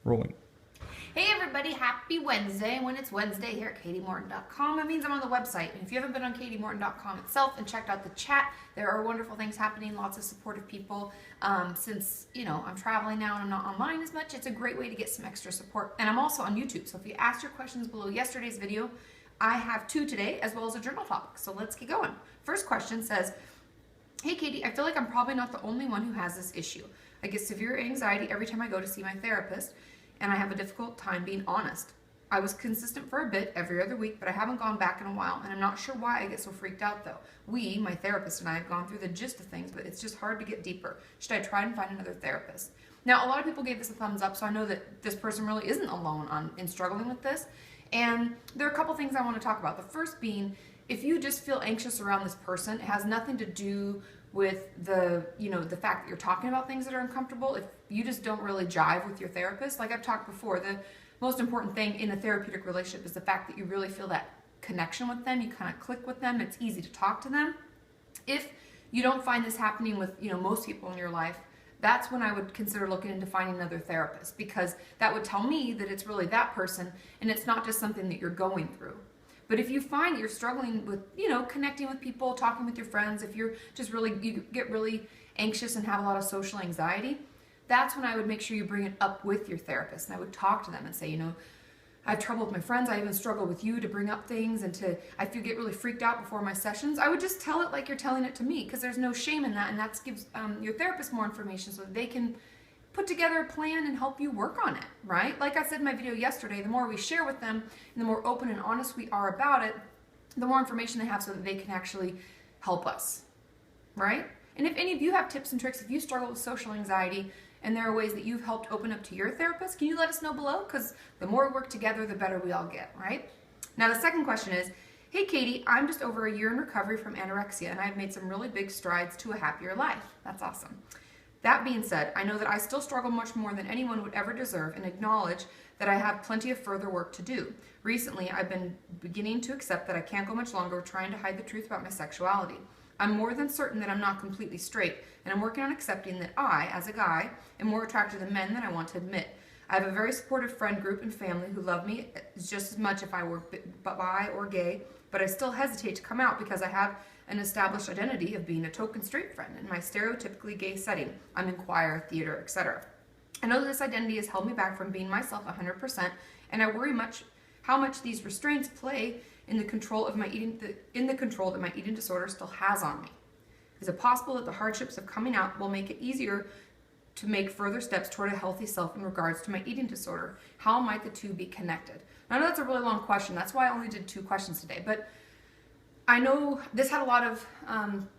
Rolling. Hey everybody, happy Wednesday. And when it's Wednesday here at KatiMorton.com, it means I'm on the website. And if you haven't been on KatiMorton.com itself and checked out the chat, there are wonderful things happening, lots of supportive people. Since, I'm traveling now and I'm not online as much, it's a great way to get some extra support. And I'm also on YouTube, so if you asked your questions below yesterday's video, I have two today, as well as a journal topic. So let's get going. First question says, hey Katie, I feel like I'm probably not the only one who has this issue. I get severe anxiety every time I go to see my therapist, and I have a difficult time being honest. I was consistent for a bit every other week, but I haven't gone back in a while, and I'm not sure why I get so freaked out though. My therapist and I have gone through the gist of things, but it's just hard to get deeper. Should I try and find another therapist? Now, a lot of people gave this a thumbs up, so I know that this person really isn't alone in struggling with this. And there are a couple things I want to talk about. The first being, if you just feel anxious around this person, it has nothing to do with the fact that you're talking about things that are uncomfortable. If you just don't really jive with your therapist, like I've talked before, the most important thing in a therapeutic relationship is the fact that you really feel that connection with them. You kind of click with them. It's easy to talk to them. If you don't find this happening with most people in your life, that's when I would consider looking into finding another therapist, because that would tell me that it's really that person and it's not just something that you're going through. But if you find you're struggling with, connecting with people, talking with your friends, if you're just you get really anxious and have a lot of social anxiety, that's when I would make sure you bring it up with your therapist. And I would talk to them and say, I have trouble with my friends. I even struggle with you to bring up things I get really freaked out before my sessions. I would just tell it like you're telling it to me, because there's no shame in that. And that gives your therapist more information so that they can put together a plan and help you work on it, right? Like I said in my video yesterday, the more we share with them and the more open and honest we are about it, the more information they have so that they can actually help us, right? And if any of you have tips and tricks, if you struggle with social anxiety and there are ways that you've helped open up to your therapist, can you let us know below? Because the more we work together, the better we all get, right? Now the second question is, hey Katie, I'm just over a year in recovery from anorexia and I've made some really big strides to a happier life. That's awesome. That being said, I know that I still struggle much more than anyone would ever deserve and acknowledge that I have plenty of further work to do. Recently, I've been beginning to accept that I can't go much longer trying to hide the truth about my sexuality. I'm more than certain that I'm not completely straight, and I'm working on accepting that I, as a guy, am more attracted to men than I want to admit. I have a very supportive friend group and family who love me just as much if I were bi or gay, but I still hesitate to come out because I have an established identity of being a token straight friend in my stereotypically gay setting. I'm in choir, theater, etc. I know that this identity has held me back from being myself 100%, and I worry how much these restraints play in the control of the control that my eating disorder still has on me. Is it possible that the hardships of coming out will make it easier to make further steps toward a healthy self in regards to my eating disorder? How might the two be connected? I know that's a really long question. That's why I only did 2 questions today, but I know this had a lot of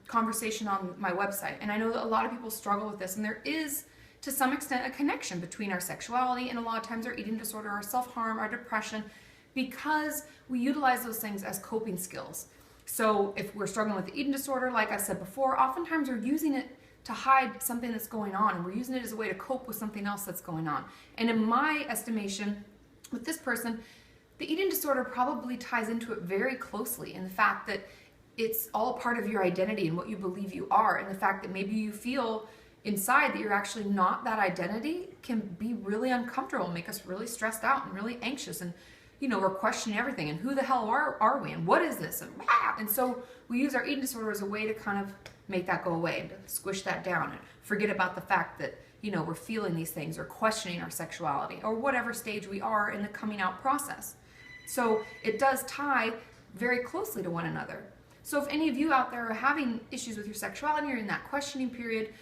conversation on my website, and I know that a lot of people struggle with this, and there is, to some extent, a connection between our sexuality and a lot of times our eating disorder, our self-harm, our depression, because we utilize those things as coping skills. So if we're struggling with the eating disorder, like I said before, oftentimes we're using it to hide something that's going on, and we're using it as a way to cope with something else that's going on. And in my estimation, with this person, the eating disorder probably ties into it very closely in the fact that it's all part of your identity and what you believe you are, and the fact that maybe you feel inside that you're actually not that identity can be really uncomfortable and make us really stressed out and really anxious, and we're questioning everything and who the hell are we and what is this and so we use our eating disorder as a way to kind of make that go away and to squish that down and forget about the fact that we're feeling these things or questioning our sexuality or whatever stage we are in the coming out process. So it does tie very closely to one another. So if any of you out there are having issues with your sexuality or in that questioning period,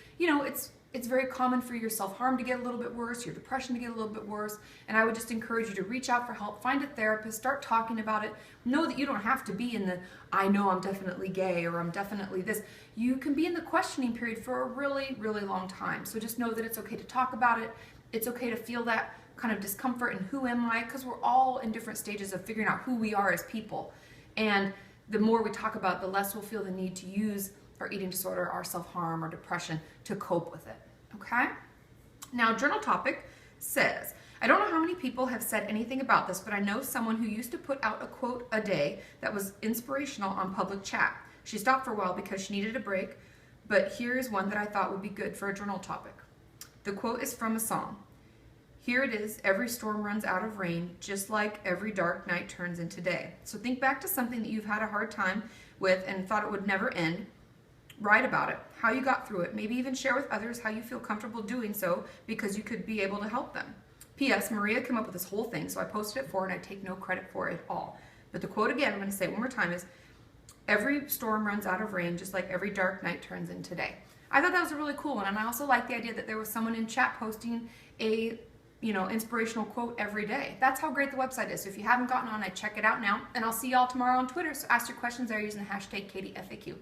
it's very common for your self-harm to get a little bit worse, your depression to get a little bit worse, and I would just encourage you to reach out for help, find a therapist, start talking about it. Know that you don't have to be in the, I know I'm definitely gay or I'm definitely this. You can be in the questioning period for a really, really long time. So just know that it's okay to talk about it. It's okay to feel that kind of discomfort and who am I, because we're all in different stages of figuring out who we are as people. And the more we talk about it, the less we'll feel the need to use our eating disorder, our self-harm, or depression to cope with it, okay? Now, journal topic says, I don't know how many people have said anything about this, but I know someone who used to put out a quote a day that was inspirational on public chat. She stopped for a while because she needed a break, but here is one that I thought would be good for a journal topic. The quote is from a song. Here it is, every storm runs out of rain, just like every dark night turns into day. So think back to something that you've had a hard time with and thought it would never end. Write about it, how you got through it. Maybe even share with others how you feel comfortable doing so because you could be able to help them. P.S. Maria came up with this whole thing, so I posted it for her and I take no credit for it at all. But the quote again, I'm going to say it one more time, is every storm runs out of rain, just like every dark night turns into day. I thought that was a really cool one, and I also like the idea that there was someone in chat posting a inspirational quote every day. That's how great the website is. So if you haven't gotten on, check it out now, and I'll see y'all tomorrow on Twitter. So ask your questions there using the hashtag KatieFAQ.